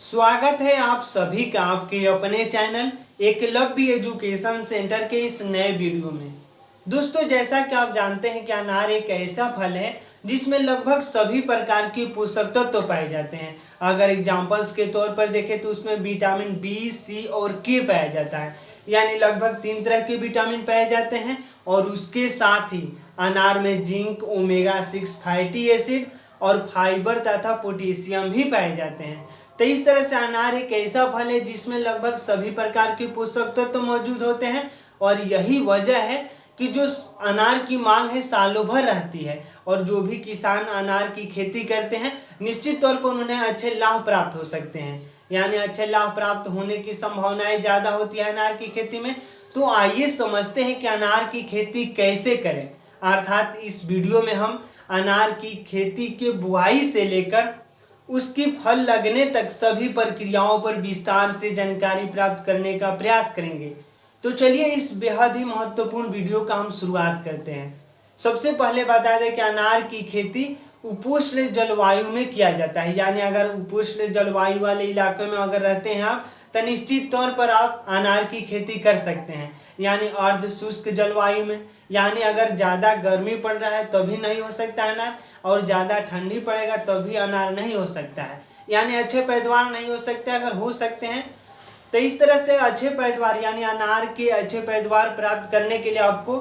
स्वागत है आप सभी का आपके अपने चैनल एकलव्य एजुकेशन सेंटर के इस नए वीडियो में। दोस्तों, जैसा कि आप जानते हैं कि अनार एक ऐसा फल है जिसमें लगभग सभी प्रकार के पोषक तत्व पाए जाते हैं। अगर एग्जाम्पल्स के तौर पर देखें तो उसमें विटामिन बी, सी और के पाया जाता है, यानी लगभग 3 तरह के विटामिन पाए जाते हैं। और उसके साथ ही अनार में जिंक, ओमेगा 6 फैटी एसिड और फाइबर तथा पोटेशियम भी पाए जाते हैं। तो इस तरह से अनार एक ऐसा फल है जिसमें लगभग सभी प्रकार के पोषक तत्व मौजूद होते हैं। और यही वजह है कि जो अनार की मांग है सालों भर रहती है। और जो भी किसान अनार की खेती करते हैं निश्चित तौर पर उन्हें अच्छे लाभ प्राप्त हो सकते हैं, यानी अच्छे लाभ प्राप्त होने की संभावनाएं ज़्यादा होती है अनार की खेती में। तो आइए समझते हैं कि अनार की खेती कैसे करें। अर्थात इस वीडियो में हम अनार की खेती के बुआई से लेकर उसकी फल लगने तक सभी प्रक्रियाओं पर विस्तार से जानकारी प्राप्त करने का प्रयास करेंगे। तो चलिए इस बेहद ही महत्वपूर्ण वीडियो का हम शुरुआत करते हैं। सबसे पहले बता दें कि अनार की खेती उपोष्ण जलवायु में किया जाता है, यानी अगर उपोष्ण जलवायु वाले इलाके में अगर रहते हैं आप तो निश्चित तौर पर आप अनार की खेती कर सकते हैं। यानी अर्ध शुष्क जलवायु में, यानी अगर ज़्यादा गर्मी पड़ रहा है तभी नहीं हो सकता अनार, और ज़्यादा ठंडी पड़ेगा तभी अनार नहीं हो सकता है, यानी अच्छे पैदावार नहीं हो सकते। अगर हो सकते हैं तो इस तरह से अच्छे पैदावार यानी अनार के अच्छे पैदावार प्राप्त करने के लिए आपको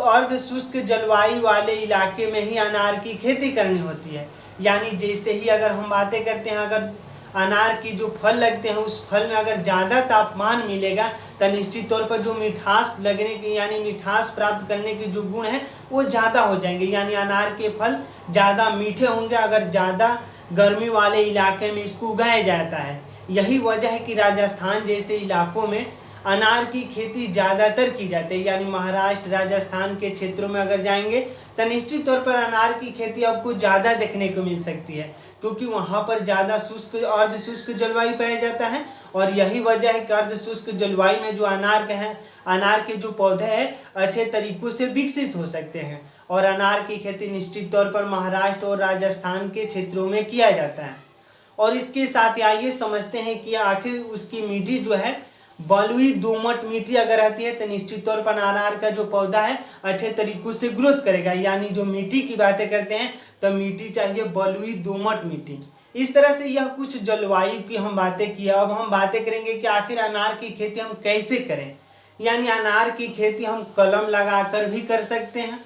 अर्ध शुष्क जलवायु वाले इलाके में ही अनार की खेती करनी होती है। यानी जैसे ही अगर हम बातें करते हैं, अगर अनार की जो फल लगते हैं उस फल में अगर ज़्यादा तापमान मिलेगा तो निश्चित तौर पर जो मिठास लगने की यानी मिठास प्राप्त करने के जो गुण हैं वो ज़्यादा हो जाएंगे, यानी अनार के फल ज़्यादा मीठे होंगे अगर ज़्यादा गर्मी वाले इलाके में इसको उगाया जाता है। यही वजह है कि राजस्थान जैसे इलाकों में अनार की खेती ज़्यादातर की जाती है। यानी महाराष्ट्र, राजस्थान के क्षेत्रों में अगर जाएंगे तो निश्चित तौर पर अनार की खेती आपको ज़्यादा देखने को मिल सकती है, क्योंकि वहाँ पर ज़्यादा शुष्क अर्ध शुष्क जलवायु पाया जाता है। और यही वजह है कि अर्ध शुष्क जलवायु में जो अनार के हैं, अनार के जो पौधे हैं अच्छे तरीक़ों से विकसित हो सकते हैं। और अनार की खेती निश्चित तौर पर महाराष्ट्र और राजस्थान के क्षेत्रों में किया जाता है। और इसके साथ आइए समझते हैं कि आखिर उसकी मिट्टी जो है बलुई दोमट मिट्टी अगर रहती है तो निश्चित तौर पर अनार का जो पौधा है अच्छे तरीकों से ग्रोथ करेगा। यानी जो मिट्टी की बातें करते हैं तो मिट्टी चाहिए बलुई दोमट मिट्टी। इस तरह से यह कुछ जलवायु की हम बातें की। अब हम बातें करेंगे कि आखिर अनार की खेती हम कैसे करें। यानी अनार की खेती हम कलम लगाकर भी कर सकते हैं।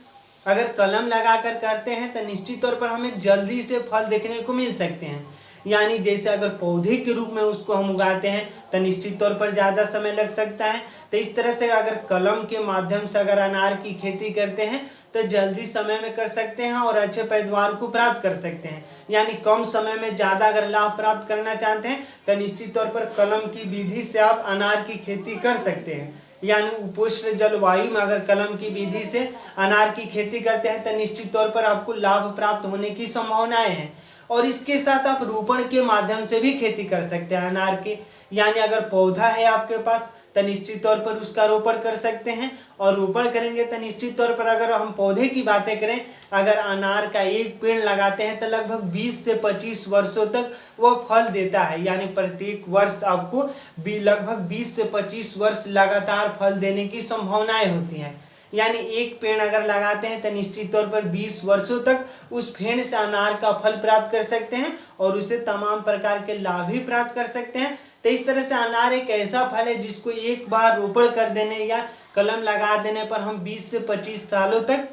अगर कलम लगाकर करते हैं तो निश्चित तौर पर हमें जल्दी से फल देखने को मिल सकते हैं। यानी जैसे अगर पौधे के रूप में उसको हम उगाते हैं तो निश्चित तौर पर ज़्यादा समय लग सकता है। तो इस तरह से अगर कलम के माध्यम से अगर अनार की खेती करते हैं तो जल्दी समय में कर सकते हैं और अच्छे पैदावार को प्राप्त कर सकते हैं। यानी कम समय में ज़्यादा अगर लाभ प्राप्त करना चाहते हैं तो निश्चित तौर पर कलम की विधि से आप अनार की खेती कर सकते हैं। यानी उपोष्ण जलवायु में अगर कलम की विधि से अनार की खेती करते हैं तो निश्चित तौर पर आपको लाभ प्राप्त होने की संभावनाएं हैं। और इसके साथ आप रोपण के माध्यम से भी खेती कर सकते हैं अनार के। यानी अगर पौधा है आपके पास तो निश्चित तौर पर उसका रोपण कर सकते हैं। और रोपण करेंगे तो निश्चित तौर पर अगर हम पौधे की बातें करें, अगर अनार का एक पेड़ लगाते हैं तो लगभग 20 से 25 वर्षों तक वो फल देता है। यानी प्रत्येक वर्ष आपको लगभग 20 से 25 वर्ष लगातार फल देने की संभावनाएं होती हैं। यानी एक पेड़ अगर लगाते हैं तो निश्चित तौर पर 20 वर्षों तक उस पेड़ से अनार का फल प्राप्त कर सकते हैं और उसे तमाम प्रकार के लाभ भी प्राप्त कर सकते हैं। तो इस तरह से अनार एक ऐसा फल है जिसको एक बार रोपण कर देने या कलम लगा देने पर हम 20 से 25 सालों तक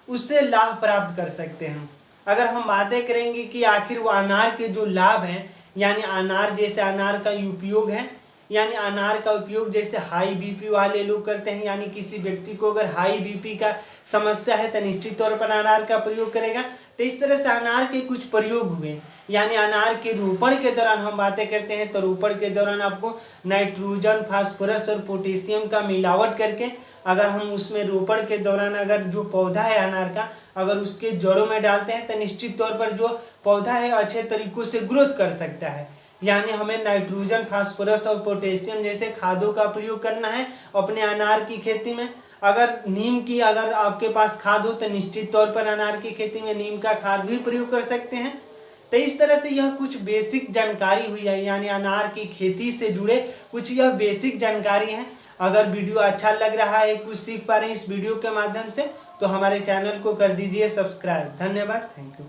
उससे लाभ प्राप्त कर सकते हैं। अगर हम बातें करेंगे कि आखिर वो अनार के जो लाभ हैं, यानी अनार जैसे अनार का उपयोग है, यानी अनार का उपयोग जैसे हाई बीपी वाले लोग करते हैं। यानी किसी व्यक्ति को अगर हाई बीपी का समस्या है तो निश्चित तौर पर अनार का प्रयोग करेगा। तो इस तरह से अनार के कुछ प्रयोग हुए। यानी अनार के रोपण के दौरान हम बातें करते हैं तो रोपण के दौरान आपको नाइट्रोजन, फास्फोरस और पोटेशियम का मिलावट करके अगर हम उसमें रोपण के दौरान अगर जो पौधा है अनार का अगर उसके जड़ों में डालते हैं तो निश्चित तौर पर जो पौधा है अच्छे तरीकों से ग्रोथ कर सकता है। यानी हमें नाइट्रोजन, फास्फोरस और पोटेशियम जैसे खादों का प्रयोग करना है अपने अनार की खेती में। अगर नीम की अगर आपके पास खाद हो तो निश्चित तौर पर अनार की खेती में नीम का खाद भी प्रयोग कर सकते हैं। तो इस तरह से यह कुछ बेसिक जानकारी हुई है, यानी अनार की खेती से जुड़े कुछ यह बेसिक जानकारी है। अगर वीडियो अच्छा लग रहा है, कुछ सीख पा रहे हैं इस वीडियो के माध्यम से, तो हमारे चैनल को कर दीजिए सब्सक्राइब। धन्यवाद, थैंक यू।